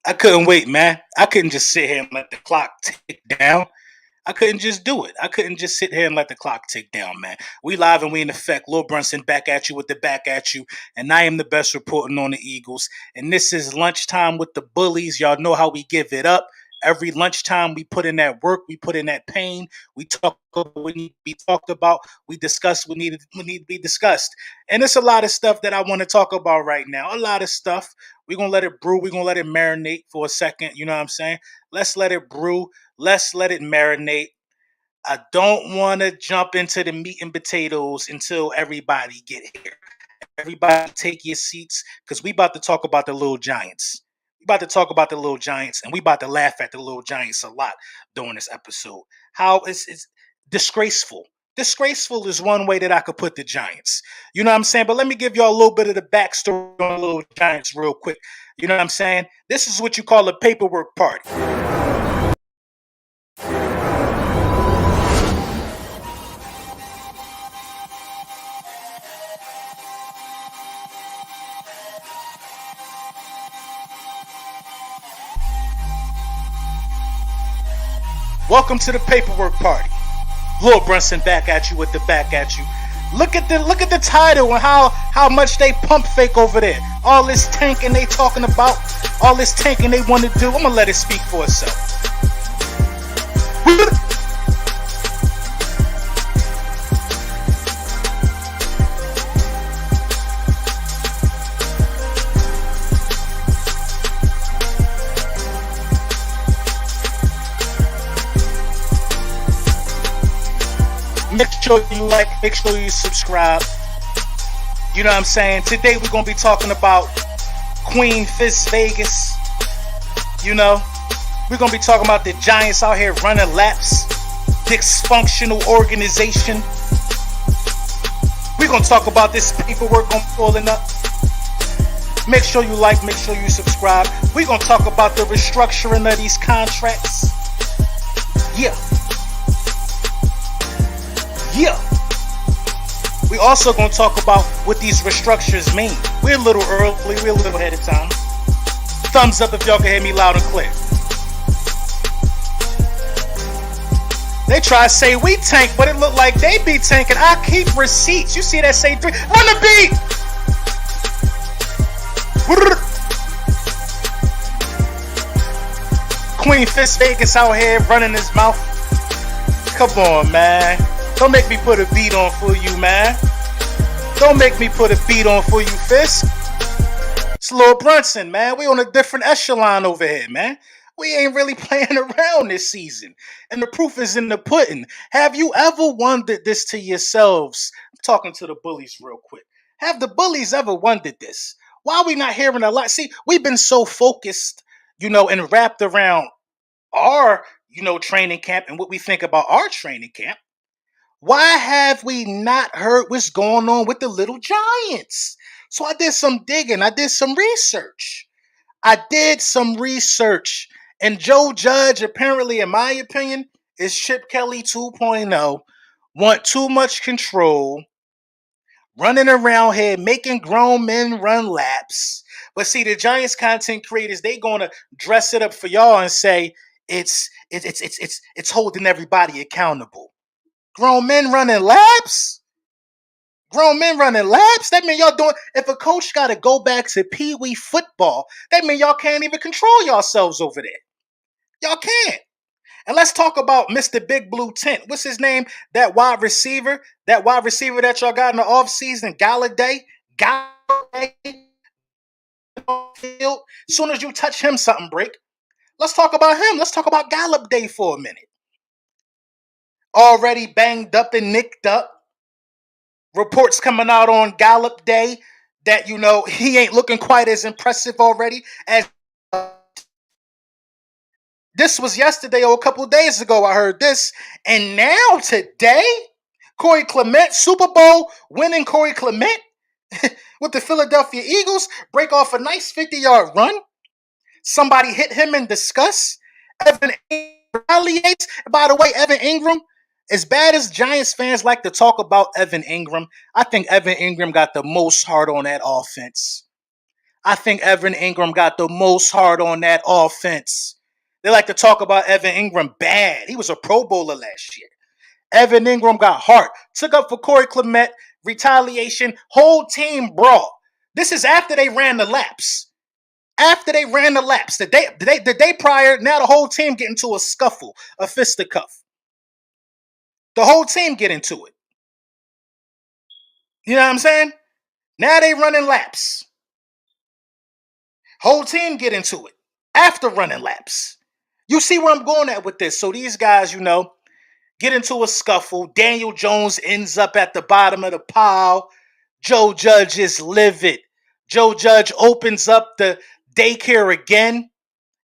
I couldn't wait, man. I couldn't just sit here and let the clock tick down. I couldn't just do it. I couldn't just sit here and let the clock tick down, man. We live and we in effect. Lil Brunson back at you with the back at you. And I am the best reporting on the Eagles. And this is lunchtime with the bullies. Y'all know how we give it up. Every lunchtime, we put in that work, we put in that pain, we talk about what need to be talked about, we discuss what need to be discussed. And it's a lot of stuff that I want to talk about right now. A lot of stuff. We're gonna let it brew, we're gonna let it marinate for a second. You know what I'm saying? Let's let it brew, let's let it marinate. I don't want to jump into the meat and potatoes until everybody get here. Everybody take your seats because we about to talk about the little giants. We about to talk about the little giants, and we about to laugh at the little giants a lot during this episode. How it's disgraceful. Disgraceful is one way that I could put the Giants. You know what I'm saying? But let me give y'all a little bit of the backstory on the little Giants real quick. You know what I'm saying? This is what you call a paperwork party. Welcome to the paperwork party. Lil Brunson back at you with the back at you. Look at the title and how much they pump fake over there. All this tanking they talking about, all this tanking they want to do. I'm gonna let it speak for itself. Make sure you like, make sure you subscribe. You know what I'm saying? Today we're gonna be talking about Queen Fist Vegas. You know, we're gonna be talking about the Giants out here running laps, dysfunctional organization. We're gonna talk about this paperwork on pulling up. Make sure you like, make sure you subscribe. We're gonna talk about the restructuring of these contracts. Yeah. Yeah. We also gonna talk about what these restructures mean. We're a little early, we're a little ahead of time. Thumbs up if y'all can hear me loud and clear. They try to say we tank, but it look like they be tanking. I keep receipts. You see that say 3? Run the beat! Queen Fist Vegas out here running his mouth. Come on, man. Don't make me put a beat on for you, man. Don't make me put a beat on for you, Fisk. It's Lil Brunson, man. We on a different echelon over here, man. We ain't really playing around this season. And the proof is in the pudding. Have you ever wondered this to yourselves? I'm talking to the bullies real quick. Have the bullies ever wondered this? Why are we not hearing a lot? See, we've been so focused, and wrapped around our, training camp and what we think about our training camp. Why have we not heard what's going on with the little giants? So I did some digging. I did some research. And Joe Judge, apparently, in my opinion, is Chip Kelly 2.0. Want too much control. Running around here, making grown men run laps. But see, the Giants content creators, they gonna dress it up for y'all and say it's holding everybody accountable. Grown men running laps? Grown men running laps? That mean y'all doing, if a coach got to go back to Pee Wee football, that mean y'all can't even control yourselves over there. Y'all can't. And let's talk about Mr. Big Blue Tent. What's his name? That wide receiver that y'all got in the offseason, Galladay. As soon as you touch him, something break. Let's talk about him. Let's talk about Gallup Day for a minute. Already banged up and nicked up. Reports coming out on Gallup Day that, he ain't looking quite as impressive already as this was yesterday or a couple of days ago. I heard this. And now today, Corey Clement, Super Bowl winning Corey Clement with the Philadelphia Eagles, break off a nice 50-yard run. Somebody hit him in disgust. Evan Ingram retaliates. By the way, Evan Ingram, As bad as Giants fans like to talk about Evan Ingram, I think Evan Ingram got the most heart on that offense. I think Evan Ingram got the most heart on that offense. They like to talk about Evan Ingram bad. He was a Pro Bowler last year. Evan Ingram got heart. Took up for Corey Clement. Retaliation. Whole team brawl. This is after they ran the laps. After they ran the laps. The day prior, now the whole team get into a scuffle, a fisticuff. The whole team get into it. You know what I'm saying? Now they running laps. Whole team get into it after running laps. You see where I'm going at with this. So these guys, get into a scuffle. Daniel Jones ends up at the bottom of the pile. Joe Judge is livid. Joe Judge opens up the daycare again,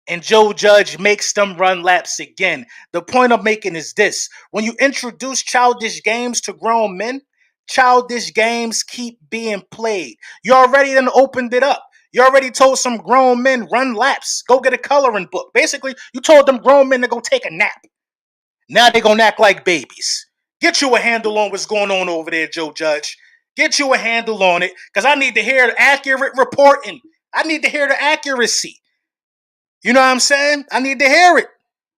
and Joe Judge makes them run laps again. The point I'm making is this. When you introduce childish games to grown men, childish games keep being played. You already then opened it up. You already told some grown men, run laps, go get a coloring book. Basically, you told them grown men to go take a nap. Now they're going to act like babies. Get you a handle on what's going on over there, Joe Judge. Get you a handle on it, because I need to hear accurate reporting. I need to hear the accuracy. You know what I'm saying? I need to hear it.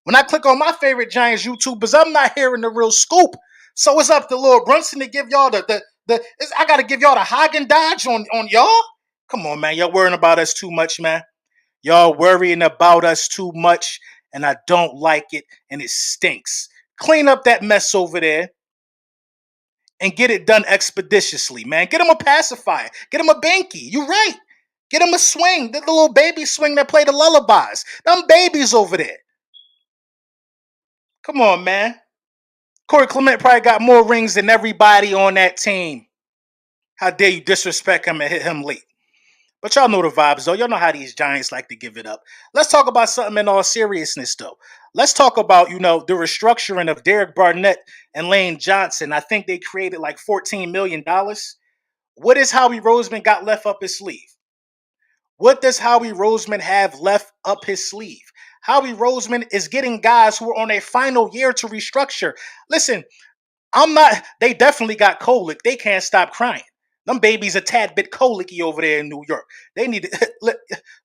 When I click on my favorite Giants YouTubers, I'm not hearing the real scoop. So it's up to Lil Brunson to give y'all I got to give y'all the Hagen Dodge on y'all? Come on, man. Y'all worrying about us too much, man. Y'all worrying about us too much, and I don't like it, and it stinks. Clean up that mess over there and get it done expeditiously, man. Get him a pacifier. Get him a banky. You right. Get him a swing. The little baby swing that play the lullabies. Them babies over there. Come on, man. Corey Clement probably got more rings than everybody on that team. How dare you disrespect him and hit him late? But y'all know the vibes, though. Y'all know how these Giants like to give it up. Let's talk about something in all seriousness, though. Let's talk about, the restructuring of Derek Barnett and Lane Johnson. I think they created like $14 million. What is Howie Roseman got left up his sleeve? What does Howie Roseman have left up his sleeve? Howie Roseman is getting guys who are on their final year to restructure. Listen, they definitely got colic. They can't stop crying. Them babies a tad bit colicky over there in New York. They need to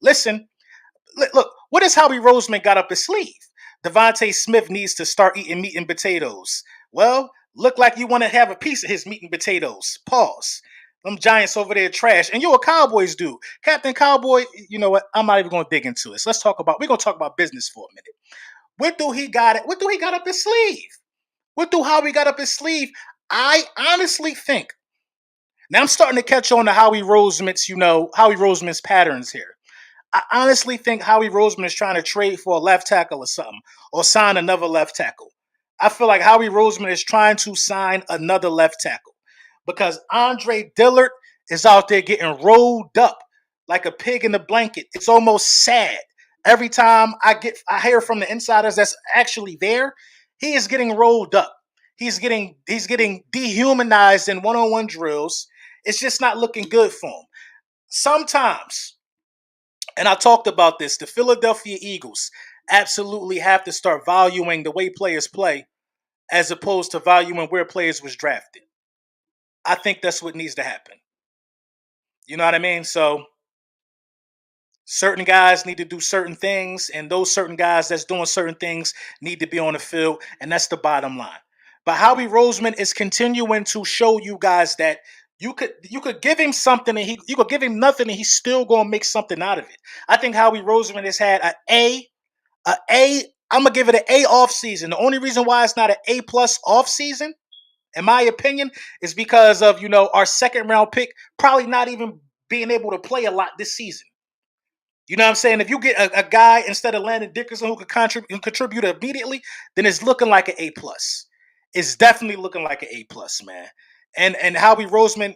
listen. Look, what has Howie Roseman got up his sleeve? Devontae Smith needs to start eating meat and potatoes. Well, look like you want to have a piece of his meat and potatoes. Pause. Them Giants over there trash. And you're a Cowboys dude. Captain Cowboy, you know what? I'm not even going to dig into this. We're going to talk about business for a minute. What do he got up his sleeve? What do Howie got up his sleeve? I honestly think, now I'm starting to catch on to Howie Roseman's patterns here. I honestly think Howie Roseman is trying to trade for a left tackle or something, or sign another left tackle. I feel like Howie Roseman is trying to sign another left tackle because Andre Dillard is out there getting rolled up like a pig in a blanket. It's almost sad. Every time I hear from the insiders that's actually there, he is getting rolled up. He's getting dehumanized in one-on-one drills. It's just not looking good for him. Sometimes, and I talked about this, the Philadelphia Eagles absolutely have to start valuing the way players play as opposed to valuing where players was drafted. I think that's what needs to happen. You know what I mean? So certain guys need to do certain things, and those certain guys that's doing certain things need to be on the field, and that's the bottom line. But Howie Roseman is continuing to show you guys that you could give him something and you could give him nothing and he's still gonna make something out of it. I think Howie Roseman has had I'm gonna give it an A off season. The only reason why it's not an A plus off season, in my opinion, is because of our second round pick probably not even being able to play a lot this season. You know what I'm saying? If you get a guy instead of Landon Dickerson who could contribute immediately, then it's looking like an A plus. It's definitely looking like an A plus, man. And Howie Roseman,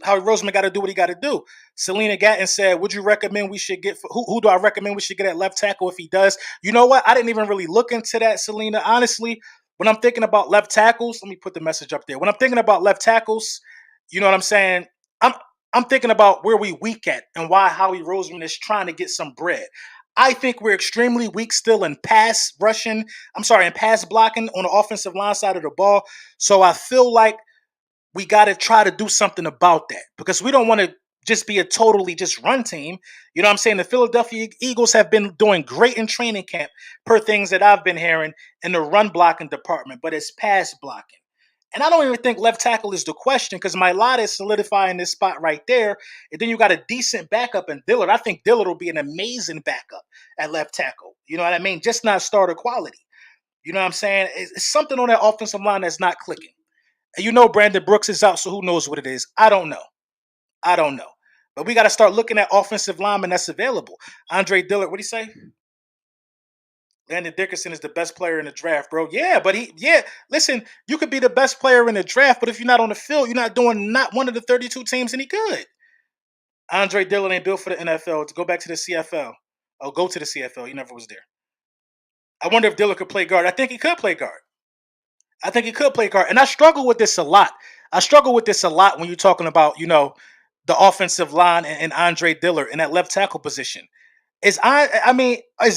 Howie Roseman got to do what he got to do. Selena Gatton said, "Would you recommend we should get who do I recommend we should get at left tackle if he does?" You know what? I didn't even really look into that, Selena. Honestly, when I'm thinking about left tackles, let me put the message up there. When I'm thinking about left tackles, you know what I'm saying? I'm thinking about where we weak at and why Howie Roseman is trying to get some bread. I think we're extremely weak still in pass rushing. I'm sorry, in pass blocking on the offensive line side of the ball. So I feel like we got to try to do something about that because we don't want to just be a totally just run team. You know what I'm saying? The Philadelphia Eagles have been doing great in training camp per things that I've been hearing in the run blocking department, but it's pass blocking. And I don't even think left tackle is the question because Mailata is solidifying this spot right there. And then you got a decent backup in Dillard. I think Dillard will be an amazing backup at left tackle. You know what I mean? Just not starter quality. You know what I'm saying? It's something on that offensive line that's not clicking. And you know Brandon Brooks is out, so who knows what it is? I don't know. I don't know. But we got to start looking at offensive linemen that's available. Andre Dillard, what do you say? Landon Dickerson is the best player in the draft, bro. Yeah, but listen, you could be the best player in the draft, but if you're not on the field, you're not doing not one of the 32 teams any good. Andre Dillard ain't built for the NFL. To go back to the CFL. Oh, go to the CFL. He never was there. I wonder if Dillard could play guard. I think he could play guard. I think he could play guard. And I struggle with this a lot. I struggle with this a lot when you're talking about, the offensive line and Andre Dillard in that left tackle position. Is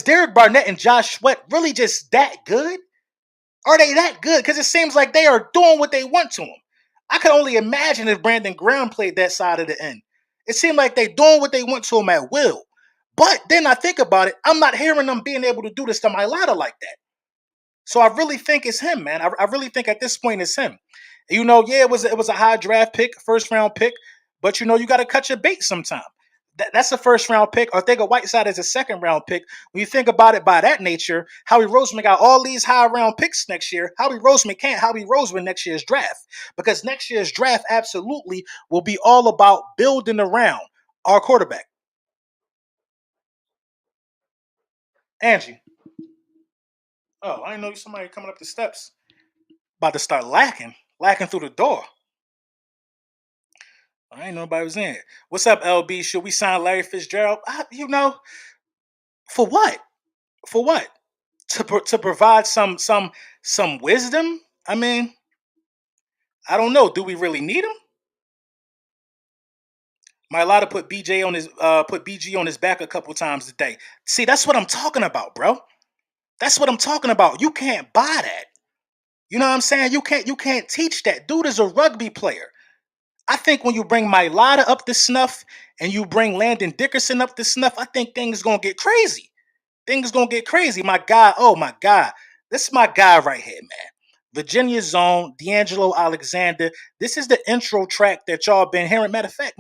Derek Barnett and Josh Sweat really just that good? Are they that good? Because it seems like they are doing what they want to them. I can only imagine if Brandon Graham played that side of the end. It seemed like they doing what they want to him at will. But then I think about it, I'm not hearing them being able to do this to Mailata like that. So I really think it's him, man. I really think at this point it's him. Yeah, it was a high draft pick, first round pick, but you got to cut your bait sometime. That's a first round pick. Or think of Whiteside as a second round pick. When you think about it by that nature, Howie Roseman got all these high round picks next year. Howie Roseman can't Howie Roseman next year's draft because next year's draft absolutely will be all about building around our quarterback, Angie. Oh, I didn't know you somebody coming up the steps. About to start lacking through the door. I ain't nobody was in. What's up, LB? Should we sign Larry Fitzgerald? For what? For what? To provide some wisdom? I mean, I don't know. Do we really need him? Mailata put BG on his back a couple times today. See, that's what I'm talking about, bro. That's what I'm talking about. You can't buy that. You know what I'm saying? You can't teach that. Dude is a rugby player. I think when you bring Mailata up to snuff and you bring Landon Dickerson up to snuff, I think things gonna get crazy. Things gonna get crazy. My guy, oh my God. This is my guy right here, man. Virginia Zone, D'Angelo Alexander. This is the intro track that y'all been hearing. Matter of fact,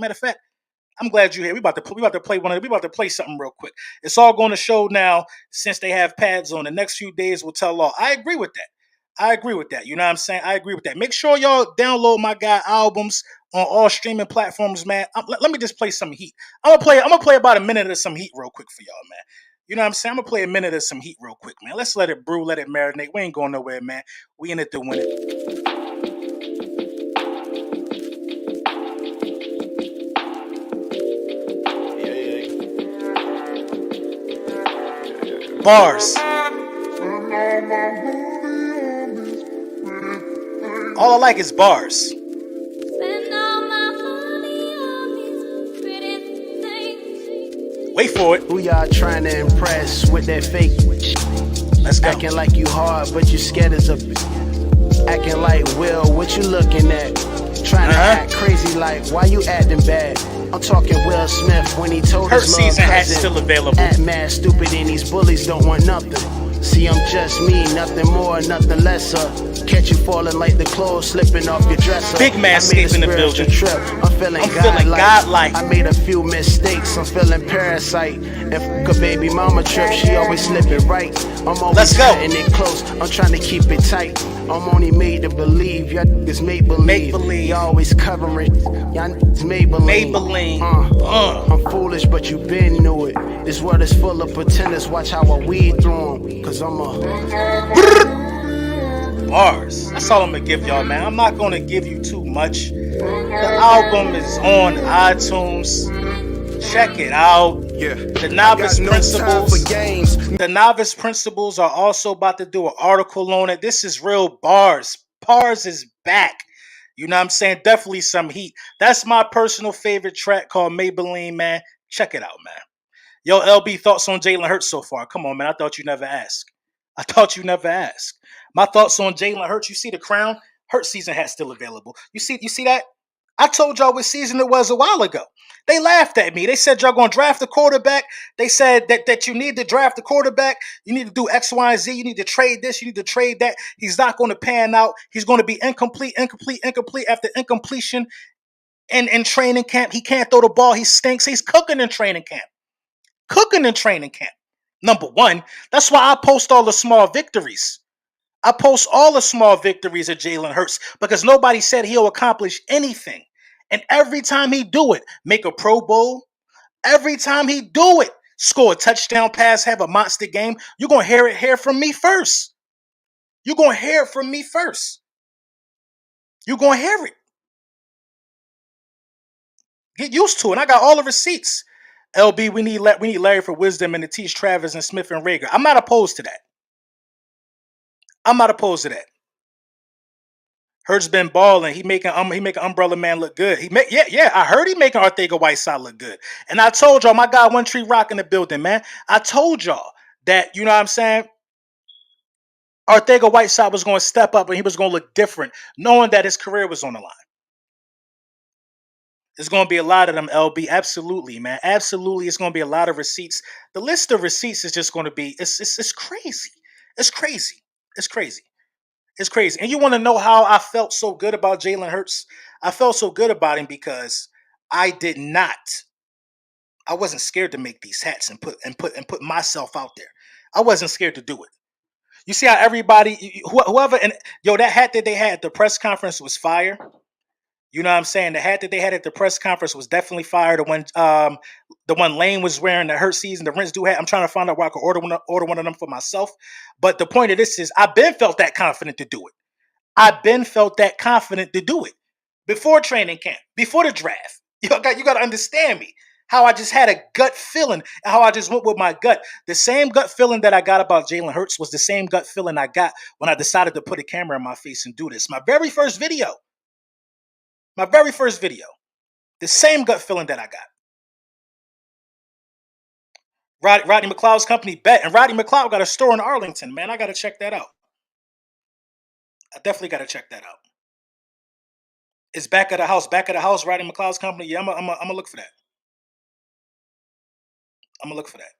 I'm glad you're here. We about to play something real quick. It's all going to show now since they have pads on. The next few days will tell all. I agree with that. I agree with that. You know what I'm saying? I agree with that. Make sure y'all download my guy albums on all streaming platforms, man. Let me just play some heat. I'm gonna play about a minute of some heat real quick for y'all, man. You know what I'm saying? I'm gonna play a minute of some heat real quick, man. Let's let it brew, let it marinate. We ain't going nowhere, man. We in it to win it. Bars. All I like is bars. Wait for it. Who y'all trying to impress with that fake? Let's go. Acting like you hard, but you scared as a. Acting like Will, what you looking at? Trying to act crazy like, why you acting bad? I'm talking Will Smith when he told Her his little season hat's cousin, still available. act mad stupid and these bullies don't want nothing. See, I'm just me, nothing more, nothing lesser. Catch you falling like the clothes slipping off your dresser. Big man escaping the building. Trip. I'm feeling godlike. I made a few mistakes. I'm feeling parasite. If a baby mama trip, she always slipping right. I'm always cutting it close. I'm trying to keep it tight. I'm only made to believe. Y'all niggas make believe. Y'all always covering. Y'all niggas Maybelline. I'm foolish, but you been knew it. This world is full of pretenders. Watch how I weed through them. Cause I'm bars. That's all I'm gonna give y'all, man. I'm not gonna give you too much. The album is on iTunes. Check it out. Yeah. The Novice Principles. The Novice Principles are also about to do an article on it. This is real bars. Bars is back. You know what I'm saying? Definitely some heat. That's my personal favorite track called Maybelline, man. Check it out, man. Yo, LB, thoughts on Jalen Hurts so far? Come on, man. I thought you never asked. I thought you never asked. My thoughts on Jalen Hurts. You see the crown? Hurts season hat still available. You see that? I told y'all what season it was a while ago. They laughed at me. They said y'all gonna draft a quarterback. They said that you need to draft a quarterback. You need to do X, Y, and Z. You need to trade this. You need to trade that. He's not going to pan out. He's going to be incomplete after incompletion. And in training camp, he can't throw the ball. He stinks. He's cooking in training camp. Cooking in training camp. Number one, that's why I post all the small victories. I post all the small victories of Jalen Hurts because nobody said he'll accomplish anything. And every time he do it, make a Pro Bowl. Every time he do it, score a touchdown pass, have a monster game. You're gonna hear from me first. You're gonna hear it from me first. You're gonna hear it. Get used to it. I got all the receipts. LB, we need Larry for wisdom and to teach Travis and Smith and Rager. I'm not opposed to that. I'm not opposed to that. Hurts been balling. He making Umbrella Man look good. Yeah. I heard he making Arthega Whiteside look good. And I told y'all, my guy One Tree Rock in the building, man. I told y'all that, you know what I'm saying? Arthega Whiteside was going to step up and he was going to look different, knowing that his career was on the line. There's going to be a lot of them, LB. Absolutely, man. Absolutely, it's going to be a lot of receipts. The list of receipts is just going to be, it's crazy. It's crazy. It's crazy. It's crazy. And you want to know how I felt so good about Jalen Hurts? I felt so good about him because I wasn't scared to make these hats and put myself out there. I wasn't scared to do it. You see how everybody, whoever, and yo, that hat that they had at the press conference was fire. You know what I'm saying? The hat that they had at the press conference was definitely fire. The one Lane was wearing, the Hurt season, the Rinse Do hat. I'm trying to find out where I can order one of them for myself. But the point of this is, I've been felt that confident to do it. I've been felt that confident to do it before training camp, before the draft. You got to understand me. How I just had a gut feeling and how I just went with my gut. The same gut feeling that I got about Jalen Hurts was the same gut feeling I got when I decided to put a camera in my face and do this. My very first video. The same gut feeling that I got. Rodney McLeod's company bet. And Rodney McLeod got a store in Arlington, man. I got to check that out. I definitely got to check that out. It's back of the house, Rodney McLeod's company. Yeah, I'm going to look for that. I'm going to look for that.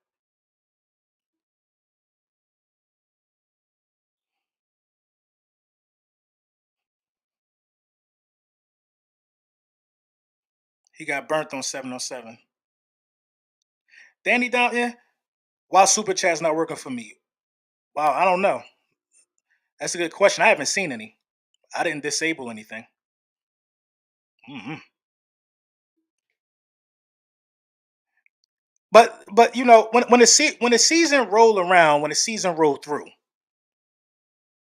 He got burnt on 707. Danny down, yeah. Why Super Chat's not working for me? Wow, I don't know. That's a good question. I haven't seen any. I didn't disable anything. Mm-hmm. But you know when the season roll around, when the season roll through,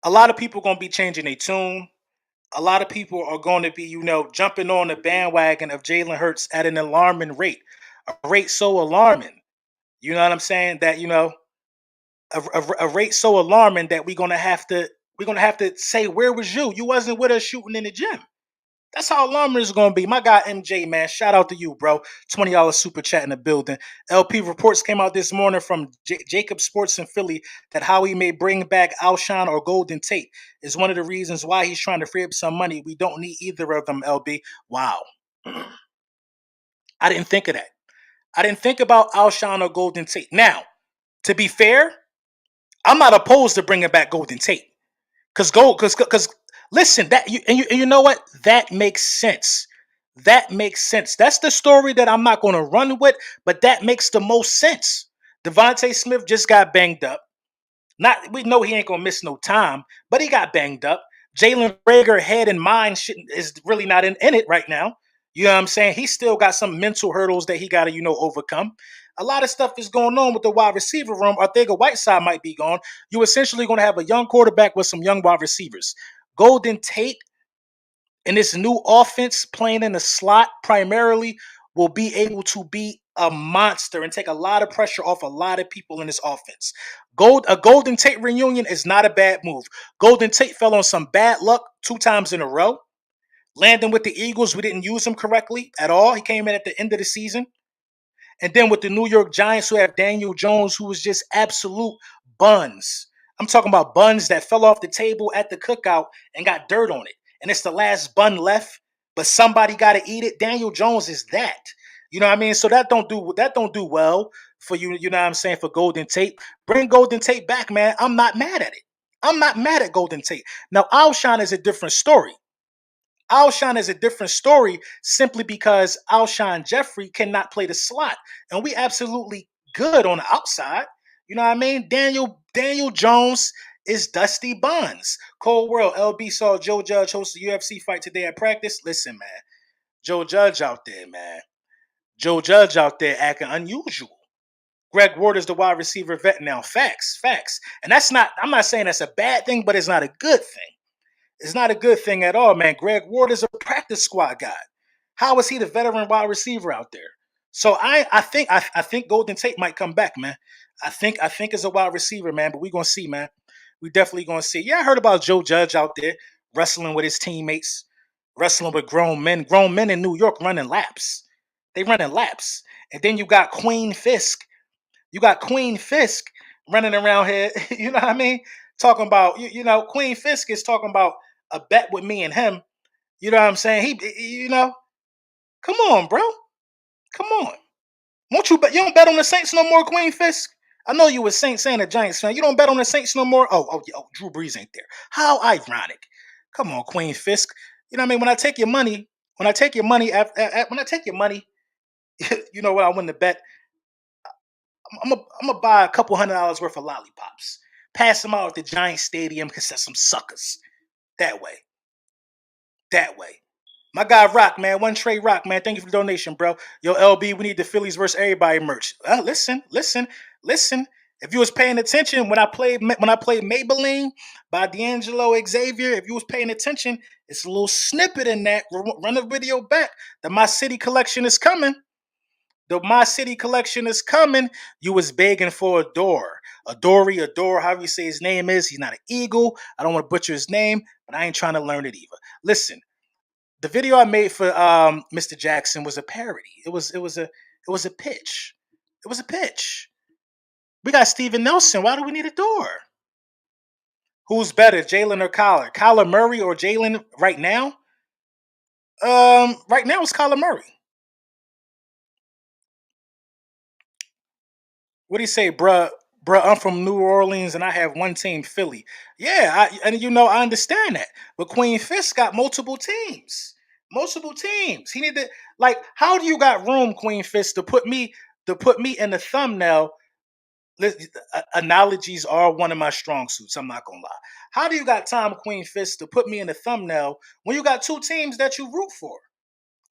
a lot of people gonna be changing their tune. A lot of people are going to be, jumping on the bandwagon of Jalen Hurts at an alarming rate, a rate so alarming. You know what I'm saying? That a rate so alarming that we're gonna have to say, where was you? You wasn't with us shooting in the gym. That's how alarming it's gonna be. My guy MJ, man, shout out to you, bro. $20 super chat in the building. LP reports came out this morning from Jacob Sports in Philly that Howie may bring back Alshon or Golden Tate is one of the reasons why he's trying to free up some money. We don't need either of them, LB. Wow. I didn't think of that. I didn't think about Alshon or Golden Tate. Now, to be fair, I'm not opposed to bringing back Golden Tate. Because listen, you know what? That makes sense. That makes sense. That's the story that I'm not going to run with, but that makes the most sense. Devontae Smith just got banged up. We know he ain't gonna miss no time, but he got banged up. Jalen Rager head and mind is really not in it right now. You know what I'm saying? He still got some mental hurdles that he got to overcome. A lot of stuff is going on with the wide receiver room. Arthega Whiteside might be gone. You essentially going to have a young quarterback with some young wide receivers. Golden Tate in this new offense, playing in the slot primarily, will be able to be a monster and take a lot of pressure off a lot of people in this offense. A Golden Tate reunion is not a bad move. Golden Tate fell on some bad luck 2 times in a row. Landing with the Eagles, we didn't use him correctly at all. He came in at the end of the season. And then with the New York Giants, who have Daniel Jones, who was just absolute buns. I'm talking about buns that fell off the table at the cookout and got dirt on it. And it's the last bun left, but somebody got to eat it. Daniel Jones is that. You know what I mean? So that don't do well for you. You know what I'm saying? For Golden Tate, bring Golden Tate back, man. I'm not mad at it. I'm not mad at Golden Tate. Now, Alshon is a different story. Alshon is a different story simply because Alshon Jeffrey cannot play the slot, and we absolutely good on the outside. You know what I mean? Daniel Jones is Dusty Buns. Cold World LB saw Joe Judge host a UFC fight today at practice. Listen, man, Joe Judge out there, man. Joe Judge out there acting unusual. Greg Ward is the wide receiver vet now. Facts, facts, and that's not. I'm not saying that's a bad thing, but it's not a good thing. It's not a good thing at all, man. Greg Ward is a practice squad guy. How is he the veteran wide receiver out there? So I think Golden Tate might come back, man. I think it's a wide receiver, man. But we gonna see, man. We definitely gonna see. Yeah, I heard about Joe Judge out there wrestling with his teammates, wrestling with grown men. Grown men in New York running laps. They running laps, and then you got Queen Fisk. You got Queen Fisk running around here. You know what I mean? Talking about Queen Fisk is talking about a bet with me and him. You know what I'm saying? Come on, bro. Come on. Won't you bet? You don't bet on the Saints no more, Queen Fisk? I know you a Saints and a Giants fan. You don't bet on the Saints no more? Oh, Drew Brees ain't there. How ironic. Come on, Queen Fisk. You know what I mean? When I take your money, when I take your money, when I take your money, you know what I win the bet? I'm gonna buy a couple $100 worth of lollipops. Pass them out at the Giant Stadium because there's some suckers. That way. That way. My guy Rock, man. One Trey Rock, man. Thank you for the donation, bro. Yo, LB, we need the Phillies versus everybody merch. Listen. If you was paying attention when I played Maybelline by D'Angelo Xavier, if you was paying attention, it's a little snippet in that. Run the video back. The My City collection is coming. The My City collection is coming. You was begging for a door. Adore, however you say his name is. He's not an eagle. I don't want to butcher his name, but I ain't trying to learn it either. Listen, the video I made for Mr. Jackson was a parody. It was a pitch. It was a pitch. We got Steven Nelson. Why do we need a door? Who's better, Jalen or Kyler? Kyler Murray or Jalen right now? Right now it's Kyler Murray. What do you say, bruh? Bruh, I'm from New Orleans and I have one team, Philly. Yeah, I understand that. But Queen Fisk got multiple teams. Multiple teams. He need to how do you got room, Queen Fisk, to put me in the thumbnail? Analogies are one of my strong suits. I'm not gonna lie. How do you got time, Queen Fisk, to put me in the thumbnail when you got two teams that you root for?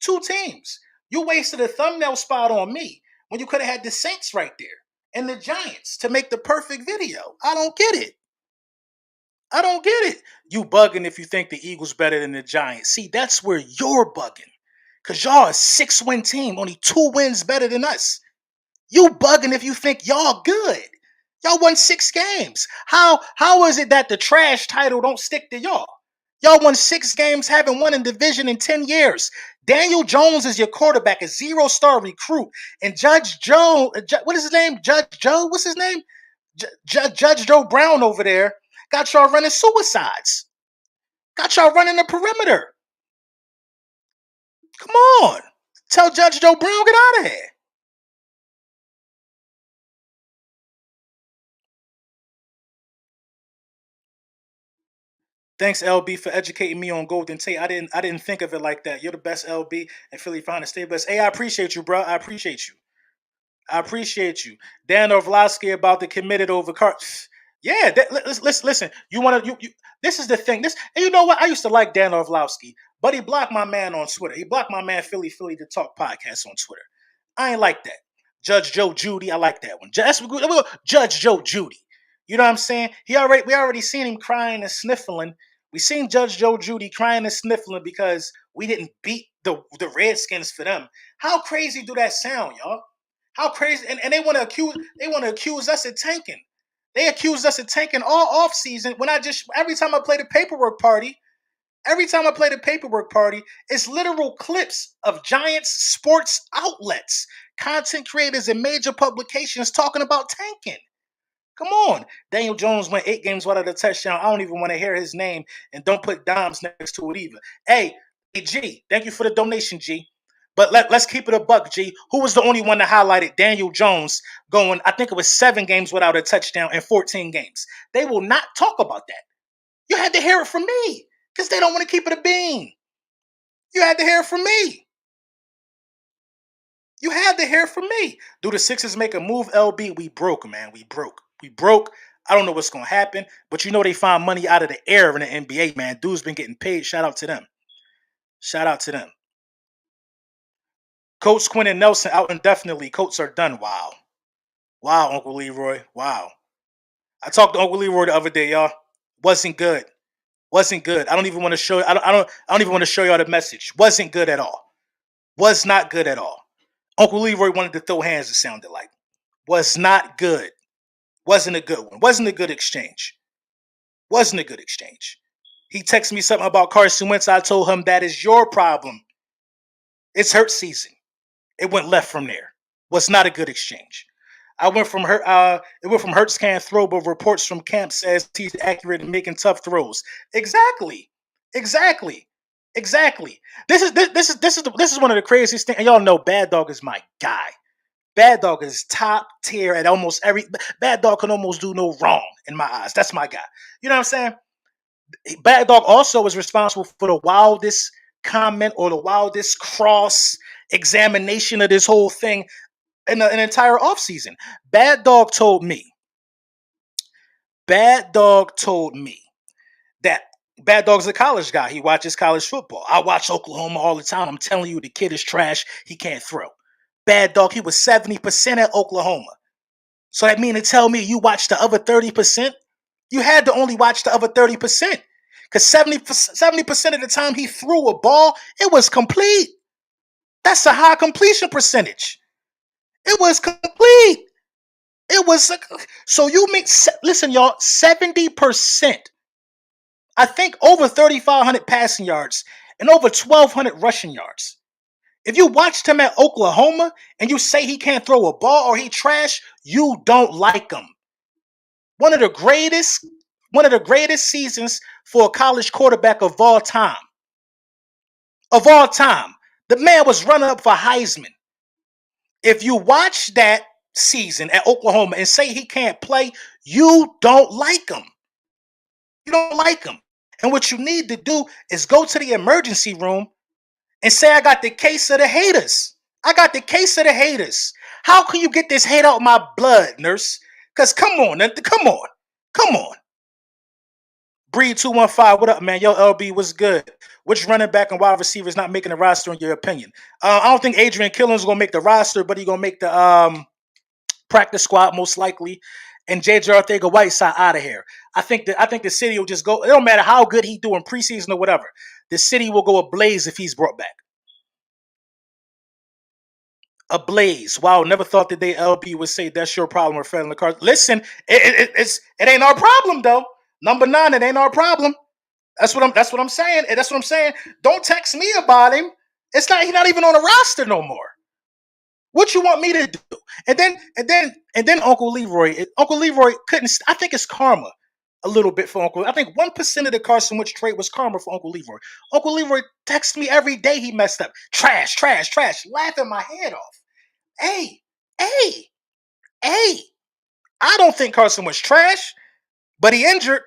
Two teams. You wasted a thumbnail spot on me when you could have had the Saints right there and the Giants to make the perfect video. I don't get it. I don't get it. You bugging if you think the Eagles better than the Giants. See, that's where you're bugging. Because y'all a 6-win team, only 2 wins better than us. You bugging if you think y'all good. Y'all won 6 games. How is it that the trash title don't stick to y'all? Y'all won 6 games, haven't won a division in 10 years. Daniel Jones is your quarterback, a 0-star recruit. And Judge Joe, what is his name? Judge Joe? What's his name? Judge Joe Brown over there got y'all running suicides. Got y'all running the perimeter. Come on. Tell Judge Joe Brown, get out of here. Thanks, LB, for educating me on Golden Tate. I didn't think of it like that. You're the best, LB, and Philly fine stay blessed. Hey, I appreciate you, bro. I appreciate you. I appreciate you. Dan Orlovsky about the committed over car. Yeah, listen. You want to? This is the thing. And you know what? I used to like Dan Orlovsky, but he blocked my man on Twitter. He blocked my man Philly to Talk podcast on Twitter. I ain't like that. Judge Joe Judy, I like that one. Judge Joe Judy. You know what I'm saying? We already seen him crying and sniffling. We seen Judge Joe Judy crying and sniffling because we didn't beat the Redskins for them. How crazy do that sound, y'all? How crazy? And they want to accuse us of tanking. They accused us of tanking all off season. When every time I play the paperwork party, Every time I play the Paperwork Party, it's literal clips of Giants sports outlets, content creators, and major publications talking about tanking. Come on. Daniel Jones went 8 games without a touchdown. I don't even want to hear his name, and don't put dimes next to it either. Hey, G, thank you for the donation, G. But let's keep it a buck, G. Who was the only one that highlighted Daniel Jones going, I think it was 7 games without a touchdown in 14 games? They will not talk about that. You had to hear it from me because they don't want to keep it a bean. You had to hear it from me. You had to hear it from me. Do the Sixers make a move, LB? We broke, man. We broke. We broke. I don't know what's going to happen, but you know they find money out of the air in the NBA, man. Dudes been getting paid. Shout out to them. Shout out to them. Coach Quinn and Nelson out indefinitely. Coats are done. Wow. Wow, Uncle Leroy. Wow. I talked to Uncle Leroy the other day, y'all. Wasn't good. Wasn't good. I don't even want to show you. I don't even want to show y'all the message. Wasn't good at all. Was not good at all. Uncle Leroy wanted to throw hands, it sounded like. Was not good. Wasn't a good one. Wasn't a good exchange. Wasn't a good exchange. He texted me something about Carson Wentz. I told him that is your problem. It's hurt season. It went left from there. Was not a good exchange. I went from her. It went from Hurts can't throw, but reports from camp says he's accurate in making tough throws. Exactly. Exactly. Exactly. This is one of the craziest things. And y'all know Bad Dog is my guy. Bad Dog is top tier at almost every. Bad Dog can almost do no wrong in my eyes. That's my guy. You know what I'm saying? Bad Dog also is responsible for the wildest comment or the wildest cross examination of this whole thing in an entire offseason. Bad Dog told me that Bad Dog's a college guy. He watches college football. I watch Oklahoma all the time. I'm telling you, the kid is trash. He can't throw. Bad Dog, he was 70% at Oklahoma. So that mean to tell me you watched the other 30%? You had to only watch the other 30%. Because 70% of the time he threw a ball, it was complete. That's a high completion percentage. It was complete. It was so you make listen, y'all, 70%. I think over 3,500 passing yards and over 1,200 rushing yards. If you watched him at Oklahoma and you say he can't throw a ball or he trash, you don't like him. One of the greatest seasons for a college quarterback of all time. Of all time. The man was running up for Heisman. If you watch that season at Oklahoma and say he can't play, you don't like him. You don't like him. And what you need to do is go to the emergency room and say, I got the case of the haters. I got the case of the haters. How can you get this hate out of my blood, nurse? Because come on. Breed 215, what up, man? Yo, LB, what's good? Which running back and wide receiver is not making the roster in your opinion? I don't think Adrian Killens going to make the roster, but he's going to make the practice squad most likely. And JJ Arthega-Whiteside out of here. I think the city will just go. It don't matter how good he do in preseason or whatever. The city will go ablaze if he's brought back. Ablaze. Wow, never thought the day LB would say that's your problem with Fred Leclerc. Listen, it ain't our problem though. Number 9, it ain't our problem. That's what I'm saying. And that's what I'm saying. Don't text me about him. He's not even on the roster no more. What you want me to do? And then Uncle Leroy. Uncle Leroy couldn't. I think it's karma a little bit for Uncle. I think 1% of the Carson Wentz trade was karma for Uncle Leroy. Uncle Leroy texts me every day he messed up. Trash, trash, trash. Laughing my head off. Hey, hey, hey. I don't think Carson was trash, but he injured,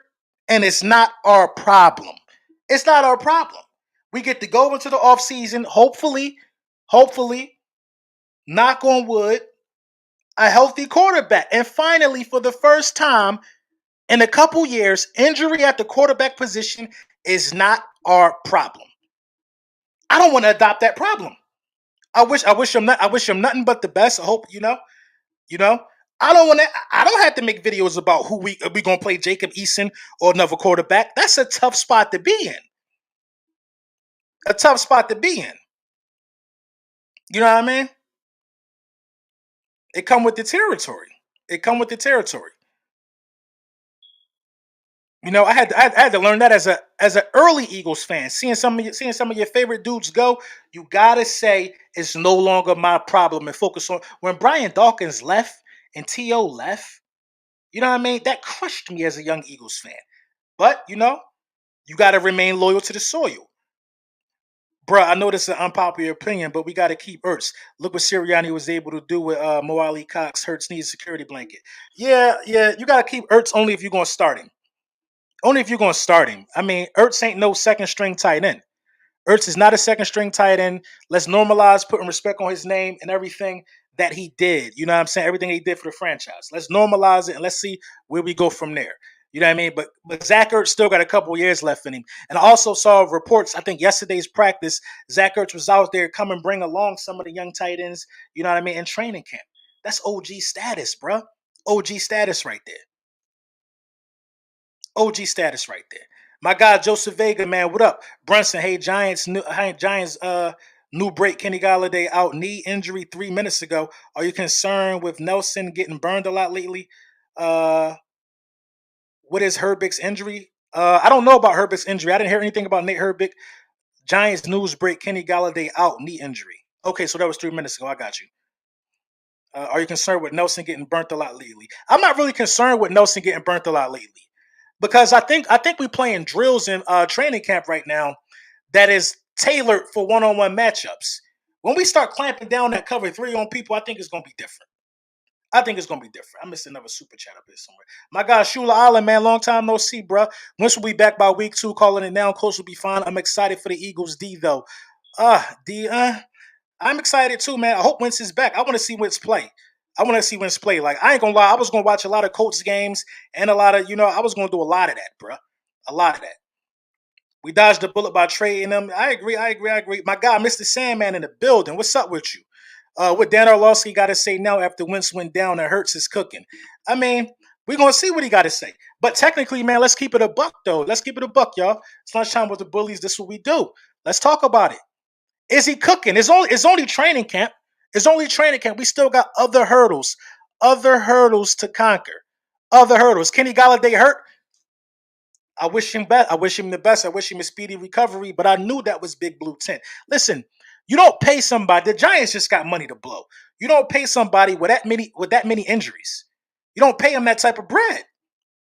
and it's not our problem. It's not our problem. We get to go into the offseason, hopefully, knock on wood, a healthy quarterback. And finally, for the first time in a couple years, injury at the quarterback position is not our problem. I don't want to adopt that problem. I wish him nothing but the best. I hope you know. I don't have to make videos about who we gonna play, Jacob Eason or another quarterback. That's a tough spot to be in. A tough spot to be in. You know what I mean? It come with the territory. I had to learn that as an early Eagles fan. Seeing some of your favorite dudes go, you gotta say it's no longer my problem and focus on when Brian Dawkins left and T.O. left. You know what I mean? That crushed me as a young Eagles fan. But you got to remain loyal to the soil. Bruh, I know this is an unpopular opinion, but we got to keep Ertz. Look what Sirianni was able to do with Mo Ali Cox. Hurts needs a security blanket. Yeah, yeah, you got to keep Ertz only if you're going to start him. Only if you're going to start him. I mean, Ertz ain't no second string tight end. Ertz is not a second string tight end. Let's normalize putting respect on his name and everything that he did. You know what I'm saying? Everything he did for the franchise. Let's normalize it and let's see where we go from there. You know what I mean? But Zach Ertz still got a couple of years left in him. And I also saw reports, I think yesterday's practice, Zach Ertz was out there come and bring along some of the young tight ends, you know what I mean, in training camp. That's OG status, bro. OG status right there. OG status right there. My guy Joseph Vega, man, what up? Brunson, hey Giants, new break. Kenny Galladay out knee injury 3 minutes ago. Are you concerned with Nelson getting burned a lot lately? Uh, what is Herbeck's injury? I don't know about Herbeck's injury. I didn't hear anything about Nate Herbeck. Giants news break. Kenny Galladay out knee injury. Okay, so that was 3 minutes ago. I got you. Are you concerned with Nelson getting burnt a lot lately? I'm not really concerned with Nelson getting burnt a lot lately because I think we playing drills in training camp right now that is tailored for one-on-one matchups. When we start clamping down that cover three on people, I think it's gonna be different. I think it's gonna be different. I missed another super chat up here somewhere. My guy Shula Allen, man, long time no see, bro. Once we'll be back by week 2, calling it down. Coach will be fine. I'm excited for the Eagles D though. D. I'm excited too, man. I hope Wentz is back. I want to see Wentz play. I want to see Wentz play. Like I ain't gonna lie, I was gonna watch a lot of Colts games and a lot of, I was gonna do a lot of that, bro. A lot of that. We dodged the bullet by trading them. I agree. I agree. My guy, Mr. Sandman in the building. What's up with you? What Dan Orlovsky got to say now after Wentz went down and Hurts is cooking? I mean, we're going to see what he got to say. But technically, man, let's keep it a buck, though. Let's keep it a buck, y'all. It's lunchtime with the bullies. This is what we do. Let's talk about it. Is he cooking? It's only training camp. It's only training camp. We still got other hurdles to conquer. Other hurdles. Kenny Galladay hurt? I wish him best. I wish him the best. I wish him a speedy recovery. But I knew that was Big Blue Tent. Listen, you don't pay somebody. The Giants just got money to blow. You don't pay somebody with that many injuries. You don't pay them that type of bread.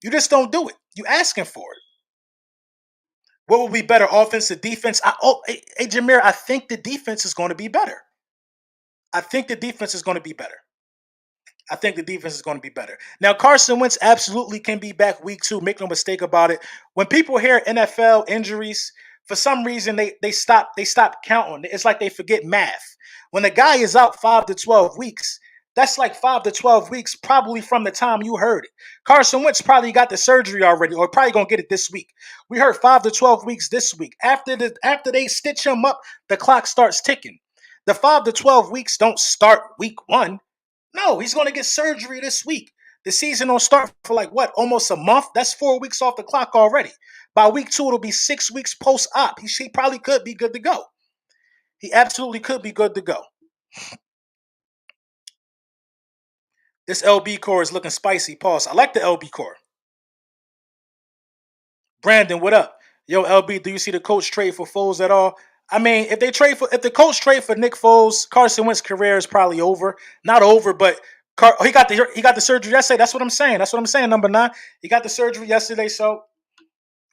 You just don't do it. You asking for it. What will be better, offense or defense? Hey, Jameer, I think the defense is going to be better. I think the defense is going to be better. I think the defense is going to be better. Now, Carson Wentz absolutely can be back week 2. Make no mistake about it. When people hear NFL injuries, for some reason they stop counting. It's like they forget math. When a guy is out 5 to 12 weeks, that's like 5 to 12 weeks probably from the time you heard it. Carson Wentz probably got the surgery already or probably going to get it this week. We heard 5 to 12 weeks this week. After they stitch him up, the clock starts ticking. The 5 to 12 weeks don't start week 1. No, he's going to get surgery this week. The season will start for like what? Almost a month? That's 4 weeks off the clock already. By week 2, it'll be 6 weeks post-op. He probably could be good to go. He absolutely could be good to go. This LB core is looking spicy. Pause. I like the LB core. Brandon, what up? Yo, LB, do you see the coach trade for Foles at all? I mean, if the coach trade for Nick Foles, Carson Wentz's career is probably over. Not over, but he got the surgery yesterday. That's what I'm saying. That's what I'm saying. Number 9, he got the surgery yesterday. So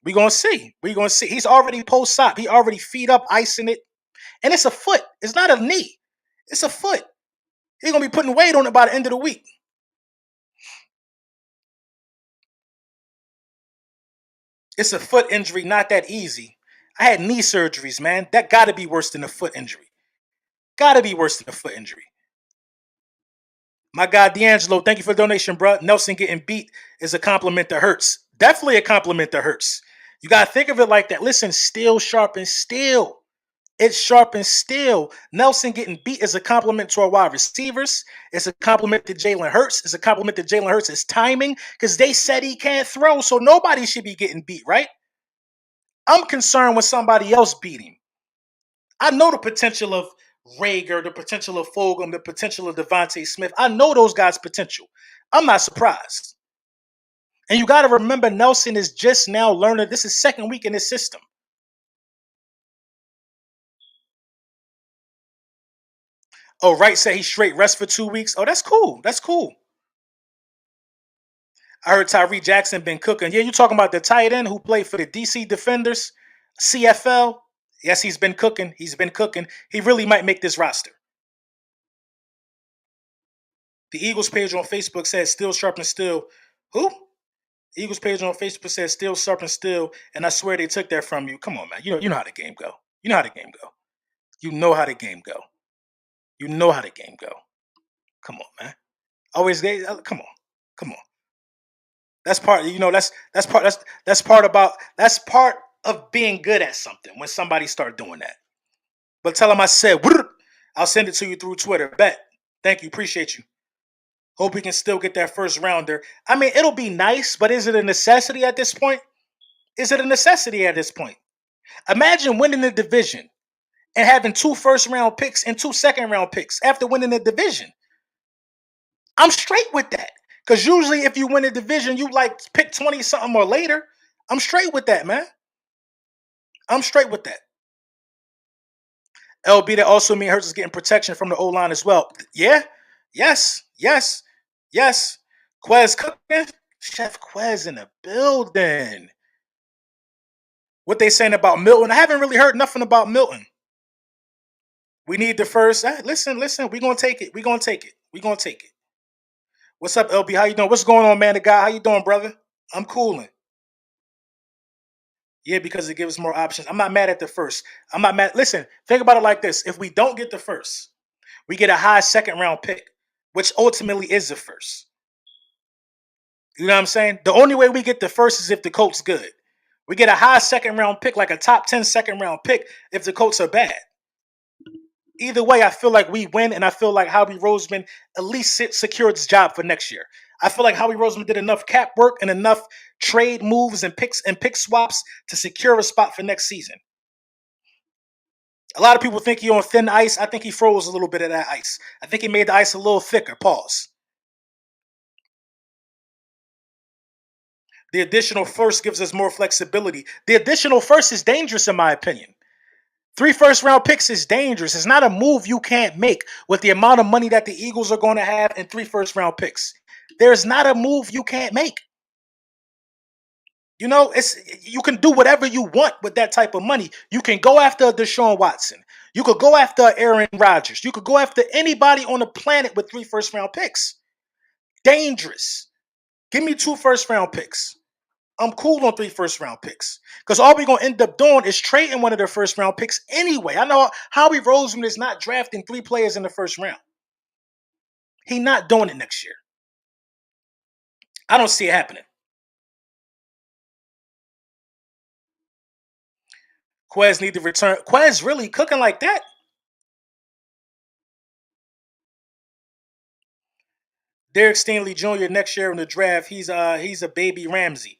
we gonna see. We gonna see. He's already post op. He already feet up, icing it, and it's a foot. It's not a knee. It's a foot. He's gonna be putting weight on it by the end of the week. It's a foot injury, not that easy. I had knee surgeries, man. That got to be worse than a foot injury. Got to be worse than a foot injury. My guy D'Angelo, thank you for the donation, bro. Nelson getting beat is a compliment to Hurts. Definitely a compliment to Hurts. You got to think of it like that. Listen, steel sharpens steel. It's sharp and steel. Nelson getting beat is a compliment to our wide receivers. It's a compliment to Jalen Hurts. It's a compliment to Jalen Hurts' timing because they said he can't throw, so nobody should be getting beat, right? I'm concerned when somebody else beat him. I know the potential of Rager, the potential of Fulgham, the potential of Devontae Smith. I know those guys' potential. I'm not surprised. And you got to remember, Nelson is just now learning. This is second week in his system. Oh, Wright said he straight rest for 2 weeks. Oh, that's cool. That's cool. I heard Tyree Jackson been cooking. Yeah, you talking about the tight end who played for the DC Defenders, CFL? Yes, he's been cooking. He's been cooking. He really might make this roster. The Eagles page on Facebook says still sharp and still. Who? The Eagles page on Facebook says still sharp and still, and I swear they took that from you. Come on, man. You know how the game go. You know how the game go. You know how the game go. You know how the game go. Come on, man. Always they come on. Come on. That's part, that's part of being good at something when somebody start doing that. But tell them I said, I'll send it to you through Twitter. Bet. Thank you. Appreciate you. Hope we can still get that first rounder. I mean, it'll be nice, but is it a necessity at this point? Is it a necessity at this point? Imagine winning the division and having 2 first-round picks and 2 second-round picks after winning the division. I'm straight with that. Because usually if you win a division, you like pick 20 something or later. I'm straight with that, man. I'm straight with that. LB, that also means Hurts is getting protection from the O-line as well. Yeah. Yes. Yes. Yes. Quez cooking. Chef Quez in the building. What they saying about Milton? I haven't really heard nothing about Milton. We need the first. Listen. We're going to take it. We're going to take it. We're going to take it. What's up, LB? How you doing? What's going on, man? The guy, how you doing, brother? I'm cooling. Yeah, because it gives more options. I'm not mad at the first. I'm not mad. Listen, think about it like this. If we don't get the first, we get a high second-round pick, which ultimately is the first. You know what I'm saying? The only way we get the first is if the Colts good. We get a high second-round pick, like a top 10 second-round pick, if the Colts are bad. Either way, I feel like we win, and I feel like Howie Roseman at least secured his job for next year. I feel like Howie Roseman did enough cap work and enough trade moves and pick swaps to secure a spot for next season. A lot of people think he on thin ice. I think he froze a little bit of that ice. I think he made the ice a little thicker. Pause. The additional first gives us more flexibility. The additional first is dangerous, in my opinion. 3 first-round picks is dangerous. It's not a move you can't make with the amount of money that the Eagles are going to have and 3 first-round picks. There's not a move you can't make. You know, you can do whatever you want with that type of money. You can go after Deshaun Watson. You could go after Aaron Rodgers. You could go after anybody on the planet with 3 first-round picks. Dangerous. Give me 2 first-round picks. I'm cool on 3 first-round picks. Because all we're going to end up doing is trading one of their first-round picks anyway. I know Howie Roseman is not drafting 3 players in the first round. He's not doing it next year. I don't see it happening. Quez need to return. Quez really cooking like that? Derek Stingley Jr. next year in the draft, he's a baby Ramsey.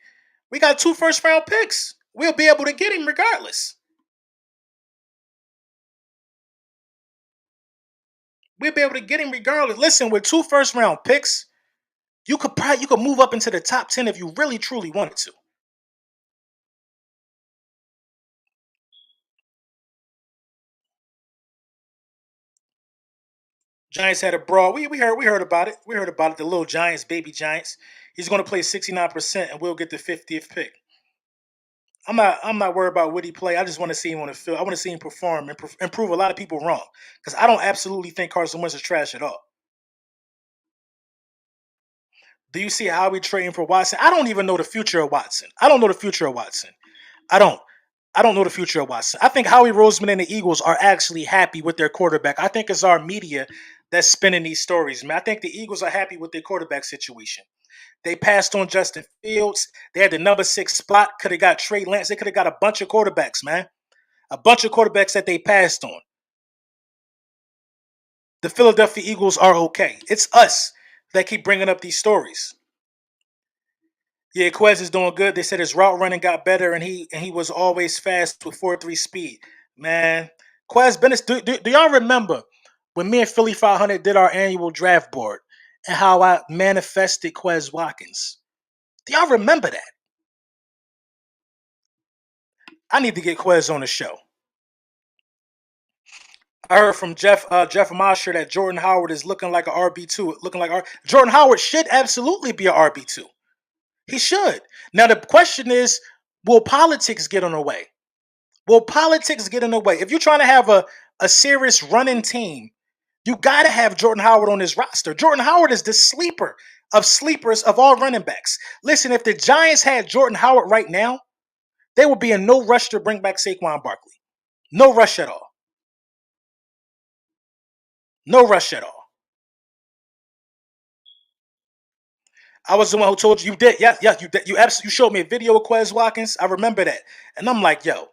We got 2 first-round picks. We'll be able to get him regardless. We'll be able to get him regardless. Listen, with 2 first-round picks, you could move up into the top 10 if you really truly wanted to. Giants had a brawl. We heard about it. We heard about it. The little Giants, baby Giants. He's going to play 69%, and we'll get the 50th pick. I'm not worried about what he play. I just want to see him on the field. I want to see him perform and prove a lot of people wrong. Because I don't absolutely think Carson Wentz is trash at all. Do you see how we trading for Watson? I don't even know the future of Watson. I don't know the future of Watson. I don't. I don't know the future of Watson. I think Howie Roseman and the Eagles are actually happy with their quarterback. I think it's our media that's spinning these stories, man. I think the Eagles are happy with their quarterback situation. They passed on Justin Fields. They had the number 6 spot. Could have got Trey Lance. They could have got a bunch of quarterbacks, man. A bunch of quarterbacks that they passed on. The Philadelphia Eagles are okay. It's us that keep bringing up these stories. Yeah, Quez is doing good. They said his route running got better, and he was always fast with 4.3 speed. Man, Quez Bennett, do y'all remember when me and Philly 500 did our annual draft board and how I manifested Quez Watkins? Do y'all remember that? I need to get Quez on the show. I heard from Jeff Mosher that Jordan Howard is looking like an RB2. Jordan Howard should absolutely be an RB2. He should. Now the question is, will politics get in the way? Will politics get in the way? If you're trying to have a serious running team, you got to have Jordan Howard on his roster. Jordan Howard is the sleeper of sleepers of all running backs. Listen, if the Giants had Jordan Howard right now, they would be in no rush to bring back Saquon Barkley. No rush at all. No rush at all. I was the one who told you did. Yeah, you did. You showed me a video of Quez Watkins. I remember that, and I'm like, yo,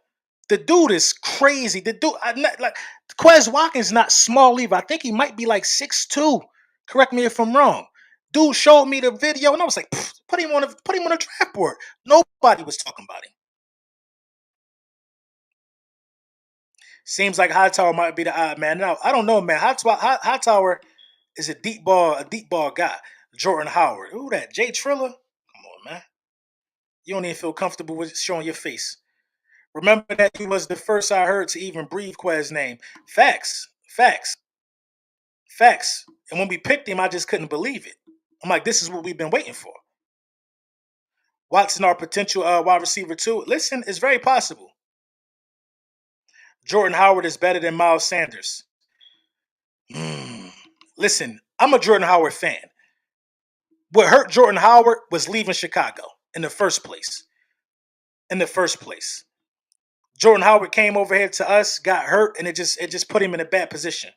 the dude is crazy. The dude, like Quez Watkins, not small either. I think he might be like 6'2". Correct me if I'm wrong. Dude showed me the video, and I was like, put him on the draft board. Nobody was talking about him. Seems like Hightower might be the odd man. Now I don't know, man. Hightower is a deep ball guy. Jordan Howard, who that? Jay Triller. Come on, man. You don't even feel comfortable with showing your face. Remember that he was the first I heard to even breathe Quez's name. Facts. Facts. Facts. And when we picked him, I just couldn't believe it. I'm like, this is what we've been waiting for. Watson, our potential wide receiver too. Listen, it's very possible. Jordan Howard is better than Miles Sanders. Listen, I'm a Jordan Howard fan. What hurt Jordan Howard was leaving Chicago in the first place. Jordan Howard came over here to us, got hurt, and it just put him in a bad position.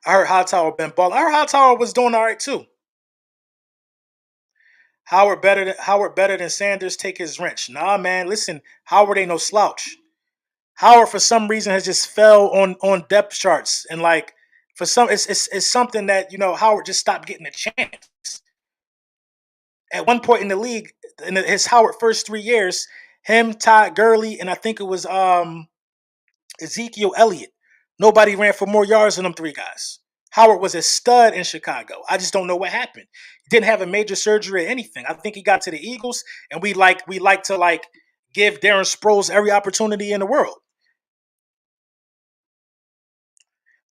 I heard Hightower been balling. I heard Hightower was doing all right too. Howard better than Sanders. Take his wrench. Nah, man. Listen, Howard ain't no slouch. Howard for some reason has just fell on depth charts, and like for some, it's something that Howard just stopped getting a chance. At one point in the league, in his Howard first 3 years, him, Todd Gurley, and I think it was Ezekiel Elliott. Nobody ran for more yards than them three guys. Howard was a stud in Chicago. I just don't know what happened. He didn't have a major surgery or anything. I think he got to the Eagles, and we like to give Darren Sproles every opportunity in the world.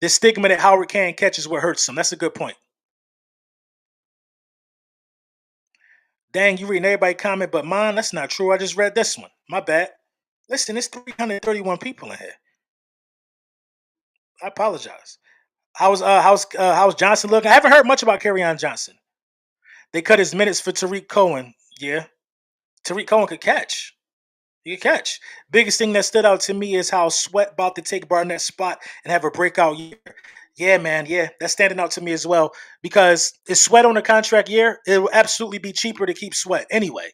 The stigma that Howard can't catch is what hurts him. That's a good point. Dang, you reading everybody comment but mine? That's not true. I just read this one. My bad. Listen, there's 331 people in here. I apologize. How's Johnson looking? I haven't heard much about Kerryon Johnson. They cut his minutes for Tariq Cohen. Yeah. Tariq Cohen could catch. He could catch. Biggest thing that stood out to me is how Sweat about to take Barnett's spot and have a breakout year. Yeah, man. Yeah, that's standing out to me as well. Because if Sweat on a contract year, it will absolutely be cheaper to keep Sweat anyway.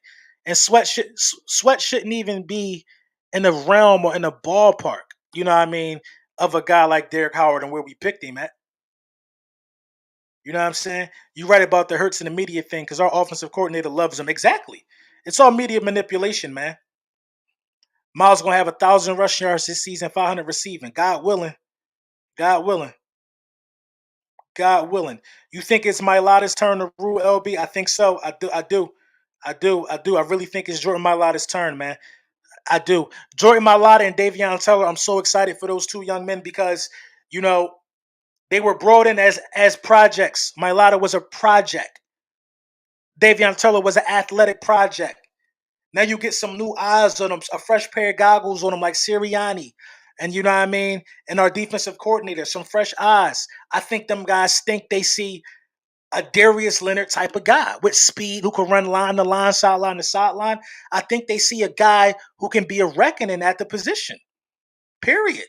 And Sweat shouldn't even be in the realm or in the ballpark, you know what I mean, of a guy like Derek Howard and where we picked him at. You know what I'm saying? You're right about the Hurts and the media thing because our offensive coordinator loves him. Exactly. It's all media manipulation, man. Miles gonna have 1,000 rushing yards this season, 500 receiving. God willing. God willing. God willing. You think it's Mailata's turn to rule, LB? I think so. I really think it's Jordan Mailata's turn, man. I do. Jordan Mailata and Davion Teller, I'm so excited for those two young men because, they were brought in as projects. Mailata was a project. Davion Teller was an athletic project. Now you get some new eyes on him, a fresh pair of goggles on him like Sirianni. And you know what I mean? And our defensive coordinator, some fresh eyes. I think them guys think they see a Darius Leonard type of guy with speed who can run line to line, sideline to sideline. I think they see a guy who can be a reckoning at the position. Period.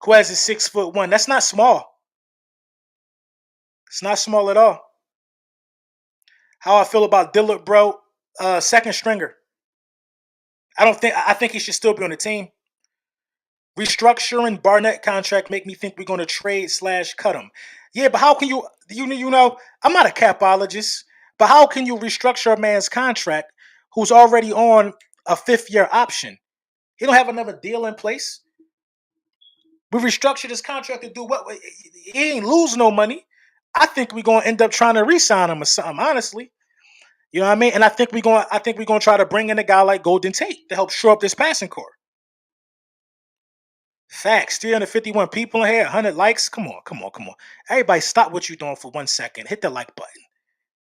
Quez is 6'1". That's not small. It's not small at all. How I feel about Dillard, bro. Second stringer. I think he should still be on the team. Restructuring Barnett contract make me think we're going to trade/cut him. Yeah, but how can I'm not a capologist, but how can you restructure a man's contract who's already on a 5th-year option? He don't have another deal in place. We restructured his contract to do what? He ain't lose no money. I think we're gonna end up trying to re-sign him or something. Honestly, you know what I mean. And I think we're gonna try to bring in a guy like Golden Tate to help shore up this passing core. Facts. 351 people in here, 100 likes. Come on, come on, come on. Everybody, stop what you're doing for 1 second. Hit the like button.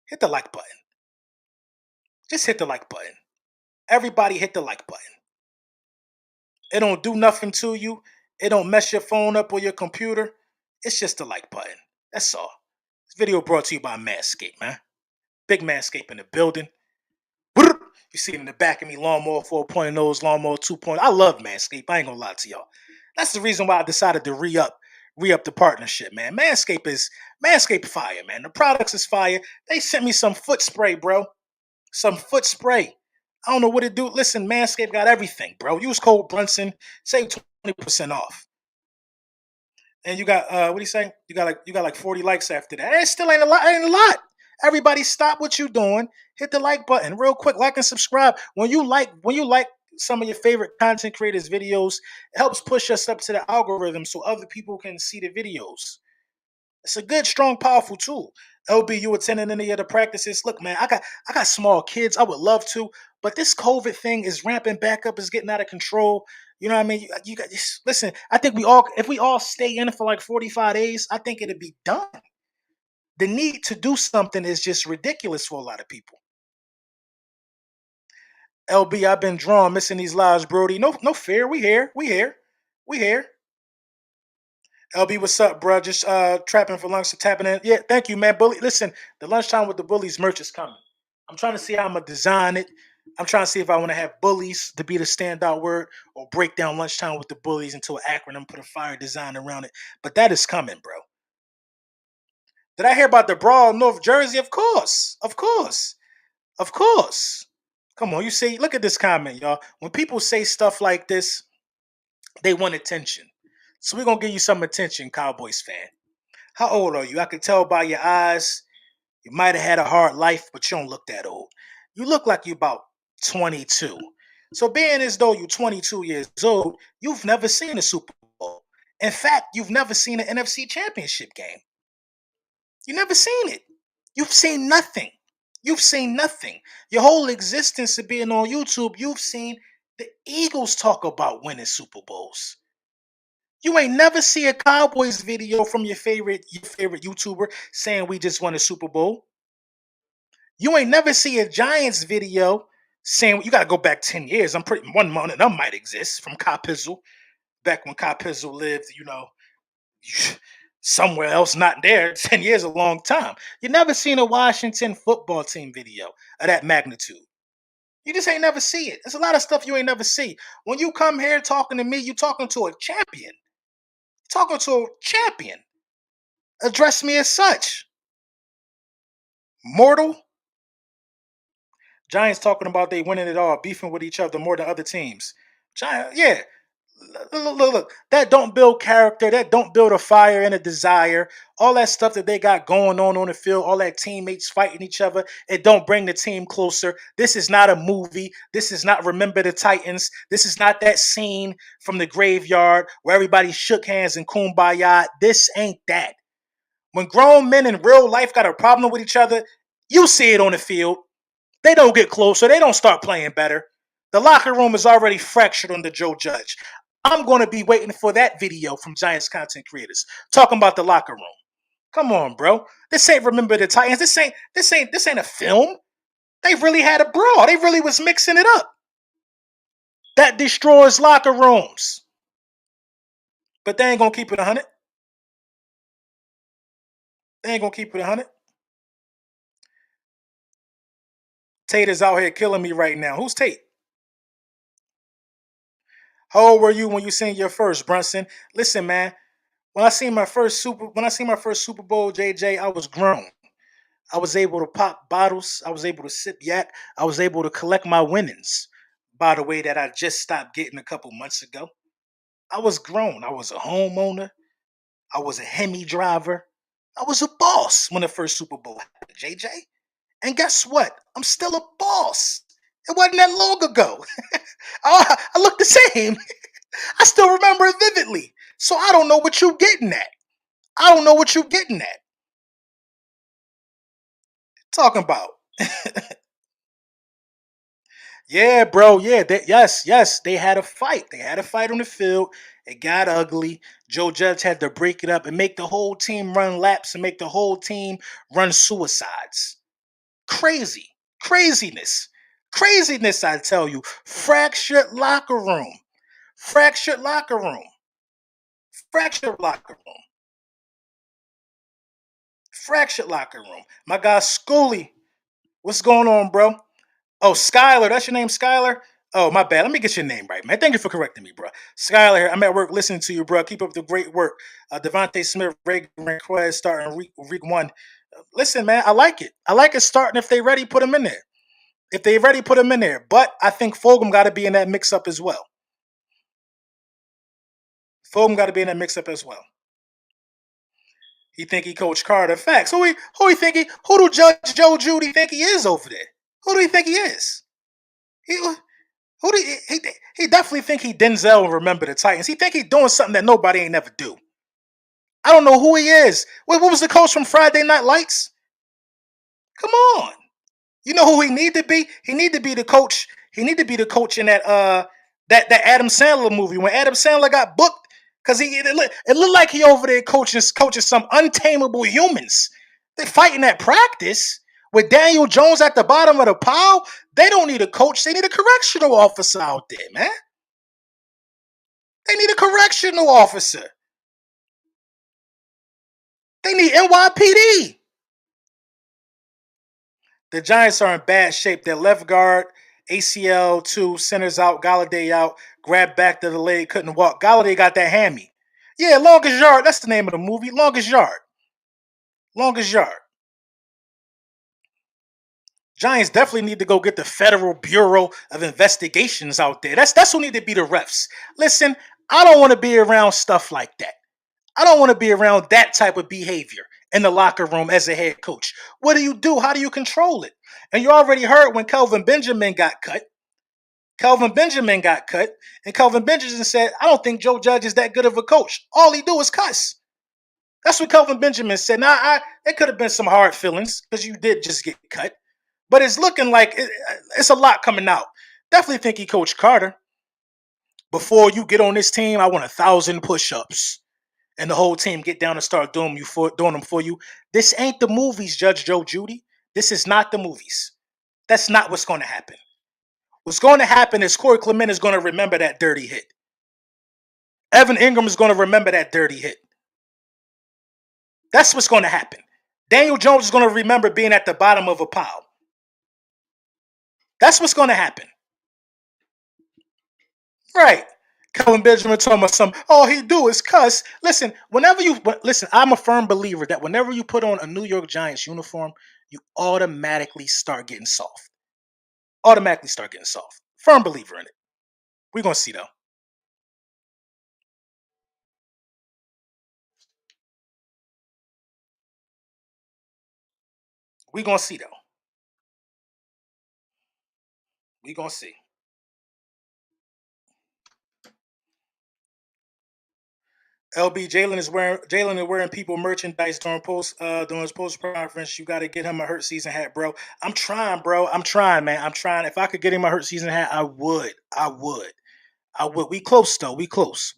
Hit the like button. Just hit the like button. Everybody, hit the like button. It don't do nothing to you. It don't mess your phone up or your computer. It's just the like button. That's all. This video brought to you by Manscaped, man. Big Manscaped in the building. You see it in the back of me, Lawnmower 4.0s, Lawnmower 2.0. I love Manscaped. I ain't gonna lie to y'all. That's the reason why I decided to re-up the partnership, man. Manscaped fire, man. The products is fire. They sent me some foot spray, bro. Some foot spray. I don't know what it do. Listen, Manscaped got everything, bro. Use code Brunson, save 20% off. And you got what do you say? You got like 40 likes after that. It still ain't a lot. Ain't a lot. Everybody, stop what you doing. Hit the like button real quick. Like and subscribe. When you like some of your favorite content creators' videos, it helps push us up to the algorithm so other people can see the videos. It's a good, strong, powerful tool. LB, you attending any of the practices? Look, man, I got small kids. I would love to, but this COVID thing is ramping back up. It's getting out of control. You know what I mean? You got listen. I think if we all stay in for like 45 days, I think it'd be done. The need to do something is just ridiculous for a lot of people. LB, I've been drawn, missing these lives, Brody. No fear. We here. LB, what's up, bro? Just trapping for lunch, tapping in. Yeah, thank you, man. Bully, listen, the lunchtime with the bullies merch is coming. I'm trying to see how I'm gonna design it. I'm trying to see if I want to have bullies to be the standout word or break down lunchtime with the bullies into an acronym, put a fire design around it. But that is coming, bro. Did I hear about the brawl in North Jersey? Of course, of course, of course. Come on, you see, look at this comment, y'all. When people say stuff like this, they want attention. So we're gonna give you some attention, Cowboys fan. How old are you? I can tell by your eyes. You might have had a hard life, but you don't look that old. You look like you're about 22. So being as though you're 22 years old, you've never seen a Super Bowl. In fact, you've never seen an NFC Championship game. You've never seen it. You've seen nothing. You've seen nothing. Your whole existence of being on YouTube, you've seen the Eagles talk about winning Super Bowls. You ain't never see a Cowboys video from your favorite YouTuber saying we just won a Super Bowl. You ain't never see a Giants video saying you got to go back 10 years. I'm pretty one month of them might exist from Kai Pizzle back when Kai Pizzle lived, somewhere else, not there. 10 years a long time. You never seen a Washington football team video of that magnitude. You just ain't never see it. There's a lot of stuff you ain't never see. When you come here talking to me, you talking to a champion. Talking to a champion. Address me as such. Mortal. Giants talking about they winning it all, beefing with each other more than other teams. Giant, yeah. Look. That don't build character. That don't build a fire and a desire. All that stuff that they got going on the field, all that teammates fighting each other, it don't bring the team closer. This is not a movie. This is not Remember the Titans. This is not that scene from the graveyard where everybody shook hands and kumbaya. This ain't that. When grown men in real life got a problem with each other, you see it on the field. They don't get closer. They don't start playing better. The locker room is already fractured under Joe Judge. I'm going to be waiting for that video from Giants content creators talking about the locker room. Come on, bro. This ain't Remember the Titans. This ain't a film. They really had a brawl. They really was mixing it up. That destroys locker rooms. But they ain't going to keep it 100. They ain't going to keep it 100. Tate is out here killing me right now. Who's Tate? How old were you when you seen your first, Brunson? Listen, man. When I seen my first Super Bowl, JJ, I was grown. I was able to pop bottles. I was able to sip yak. I was able to collect my winnings. By the way, that I just stopped getting a couple months ago. I was grown. I was a homeowner. I was a Hemi driver. I was a boss when the first Super Bowl happened, JJ. And guess what? I'm still a boss. It wasn't that long ago. I look the same. I still remember it vividly. So I don't know what you're getting at. I don't know what you're getting at. Talking about. Yeah, bro. Yeah, yes. They had a fight. They had a fight on the field. It got ugly. Joe Judge had to break it up and make the whole team run laps and make the whole team run suicides. Crazy. Craziness. Craziness, I tell you. Fractured locker room. Fractured locker room. Fractured locker room. Fractured locker room. My guy Schooly. What's going on, bro? Oh, Skylar, that's your name, Skylar? Oh, my bad. Let me get your name right, man. Thank you for correcting me, bro. Skylar here. I'm at work listening to you, bro. Keep up the great work. Devontae Smith, Ray Quez starting week one. Listen, man, I like it. I like it starting. If they ready, put them in there. If they ready, put them in there. But I think Fulgham got to be in that mix up as well. Fulgham got to be in that mix up as well. He think he coach Carter. Facts. Who do Judge Joe Judy think he is over there? Who do he think he is? Who do he definitely think he Denzel and remember the Titans. He think he doing something that nobody ain't never do. I don't know who he is. What was the coach from Friday Night Lights? Come on. You know who he need to be? He need to be the coach. He need to be the coach in that Adam Sandler movie when Adam Sandler got booked because it looked like he over there coaching some untamable humans. They fighting at practice with Daniel Jones at the bottom of the pile. They don't need a coach. They need a correctional officer out there, man. They need a correctional officer. They need NYPD. The Giants are in bad shape. Their left guard, ACL 2, centers out, Galladay out, grabbed back to the leg, couldn't walk. Galladay got that hammy. Yeah, Longest Yard. That's the name of the movie. Longest Yard. Longest Yard. Giants definitely need to go get the Federal Bureau of Investigations out there. That's who need to be the refs. Listen, I don't want to be around stuff like that. I don't want to be around that type of behavior in the locker room as a head coach. What do you do? How do you control it? And you already heard when Kelvin Benjamin got cut. Kelvin Benjamin got cut, and Kelvin Benjamin said, I don't think Joe Judge is that good of a coach. All he do is cuss. That's what Kelvin Benjamin said. Now, it could have been some hard feelings because you did just get cut. But it's looking like it's a lot coming out. Definitely think he coached Carter. Before you get on this team, I want 1,000 push-ups. And the whole team get down and start doing them for you. This ain't the movies, Judge Joe Judy. This is not the movies. That's not what's going to happen. What's going to happen is Corey Clement is going to remember that dirty hit. Evan Ingram is going to remember that dirty hit. That's what's going to happen. Daniel Jones is going to remember being at the bottom of a pile. That's what's going to happen. Right. Kelvin Benjamin told me something. All he do is cuss. Listen, I'm a firm believer that whenever you put on a New York Giants uniform, you automatically start getting soft. Automatically start getting soft. Firm believer in it. We're going to see, though. We're going to see, though. We're going to see. LB Jalen is wearing people merchandise during his post conference. You got to get him a hurt season hat, bro. I'm trying, bro. I'm trying, man. I'm trying. If I could get him a hurt season hat, I would. We close though. We close.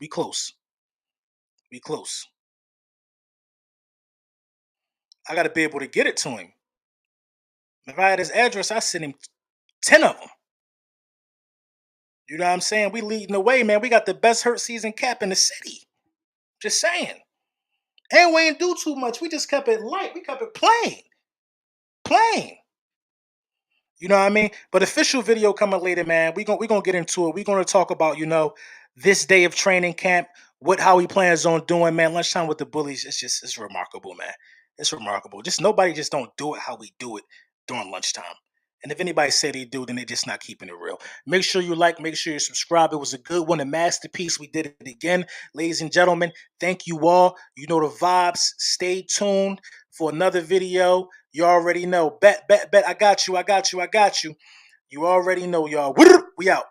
I got to be able to get it to him. If I had his address, I send him 10 of them. You know what I'm saying? We leading the way, man. We got the best hurt season cap in the city. Just saying. And we ain't do too much. We just kept it light. We kept it plain. Plain. You know what I mean? But official video coming later, man. We gonna get into it. We're gonna talk about, this day of training camp, how he plans on doing, man. Lunchtime with the bullies. It's remarkable, man. It's remarkable. Just nobody just don't do it how we do it during lunchtime. And if anybody say they do, then they're just not keeping it real. Make sure you like, make sure you subscribe. It was a good one, a masterpiece. We did it again. Ladies and gentlemen, thank you all. You know the vibes. Stay tuned for another video. You already know. Bet. I got you. You already know, y'all. We out.